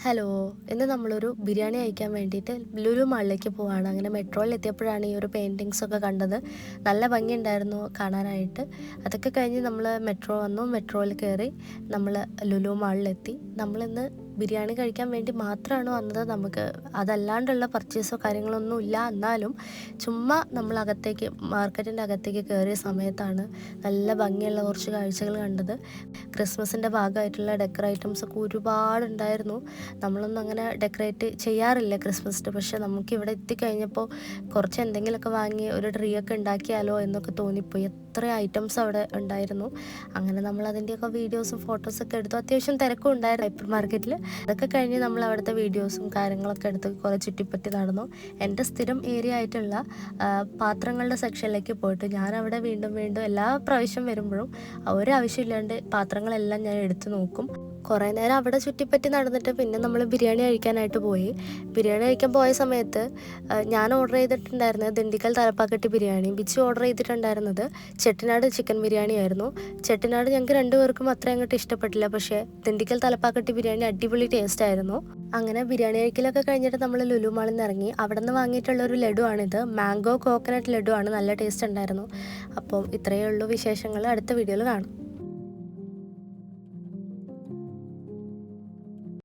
Hello, ഇന്ന് നമ്മളൊരു ബിരിയാണി കഴിക്കാൻ വേണ്ടിയിട്ട് ലുലു മാളിലേക്ക് പോവാണ്. അങ്ങനെ മെട്രോയിൽ എത്തിയപ്പോഴാണ് ഈ ഒരു പെയിൻറ്റിങ്സ് ഒക്കെ കണ്ടത്. നല്ല ഭംഗിയുണ്ടായിരുന്നു കാണാനായിട്ട്. അതൊക്കെ കഴിഞ്ഞ് നമ്മൾ മെട്രോ വന്നു. മെട്രോയിൽ കയറി നമ്മൾ ലുലു മാളിലെത്തി. നമ്മളിന്ന് ബിരിയാണി കഴിക്കാൻ വേണ്ടി മാത്രമാണ് വന്നത്. നമുക്ക് അതല്ലാണ്ടുള്ള പർച്ചേസോ കാര്യങ്ങളൊന്നും ഇല്ല. എന്നാലും ചുമ്മാ നമ്മൾ അകത്തേക്ക് മാർക്കറ്റിൻ്റെ അകത്തേക്ക് കയറിയ സമയത്താണ് നല്ല ഭംഗിയുള്ള കുറച്ച് കാഴ്ചകൾ കണ്ടത്. ക്രിസ്മസിൻ്റെ ഭാഗമായിട്ടുള്ള ഡെക്കർ ഐറ്റംസ് ഒക്കെ ഒരുപാടുണ്ടായിരുന്നു. നമ്മളൊന്നും അങ്ങനെ ഡെക്കറേറ്റ് ചെയ്യാറില്ല ക്രിസ്മസിന്. പക്ഷേ നമുക്കിവിടെ എത്തിക്കഴിഞ്ഞപ്പോൾ കുറച്ച് എന്തെങ്കിലുമൊക്കെ വാങ്ങി ഒരു ട്രീ ഒക്കെ ഉണ്ടാക്കിയാലോ എന്നൊക്കെ തോന്നിപ്പോയി. എത്ര ഐറ്റംസ് അവിടെ ഉണ്ടായിരുന്നു. അങ്ങനെ നമ്മൾ അതിൻ്റെയൊക്കെ വീഡിയോസും ഫോട്ടോസൊക്കെ എടുത്തു. അത്യാവശ്യം തിരക്കും ഉണ്ടായിരുന്നു ഹൈപ്പർ മാർക്കറ്റിൽ. അതൊക്കെ കഴിഞ്ഞ് നമ്മൾ അവിടുത്തെ വീഡിയോസും കാര്യങ്ങളൊക്കെ എടുത്ത് കുറേ ചുറ്റിപ്പറ്റി നടന്നു. എൻ്റെ സ്ഥിരം ഏരിയ ആയിട്ടുള്ള പാത്രങ്ങളുടെ സെക്ഷനിലേക്ക് പോയിട്ട് ഞാനവിടെ വീണ്ടും വീണ്ടും എല്ലാ പ്രാവശ്യം വരുമ്പോഴും ഒരാവശ്യമില്ലാണ്ട് പാത്രങ്ങളെല്ലാം ഞാൻ എടുത്തു നോക്കും. കുറേ നേരം അവിടെ ചുറ്റിപ്പറ്റി നടന്നിട്ട് പിന്നെ നമ്മൾ ബിരിയാണി കഴിക്കാനായിട്ട് പോയി. ബിരിയാണി കഴിക്കാൻ പോയ സമയത്ത് ഞാൻ ഓർഡർ ചെയ്തിട്ടുണ്ടായിരുന്നത് ദിണ്ടിക്കൽ തലപ്പാക്കട്ടി ബിരിയാണി. ബിച്ചു ഓർഡർ ചെയ്തിട്ടുണ്ടായിരുന്നത് ചെട്ടിനാട് ചിക്കൻ ബിരിയാണി ആയിരുന്നു. ചെട്ടിനാട് ഞങ്ങൾക്ക് രണ്ടുപേർക്കും അത്ര അങ്ങോട്ട് ഇഷ്ടപ്പെട്ടില്ല. പക്ഷേ ദിണ്ടിക്കൽ തലപ്പാക്കട്ടി ബിരിയാണി അടിപൊളി ടേസ്റ്റ് ആയിരുന്നു. അങ്ങനെ ബിരിയാണി കഴിക്കലൊക്കെ കഴിഞ്ഞിട്ട് നമ്മൾ ലുലു മാളിൽ നിന്ന് ഇറങ്ങി. അവിടെ നിന്ന് വാങ്ങിയിട്ടുള്ള ഒരു ലഡു ആണിത്. മാംഗോ കോക്കനട്ട് ലഡു ആണ്. നല്ല ടേസ്റ്റ് ഉണ്ടായിരുന്നു. അപ്പം ഇത്രയേ ഉള്ളൂ വിശേഷങ്ങൾ. അടുത്ത വീഡിയോയിൽ കാണാം.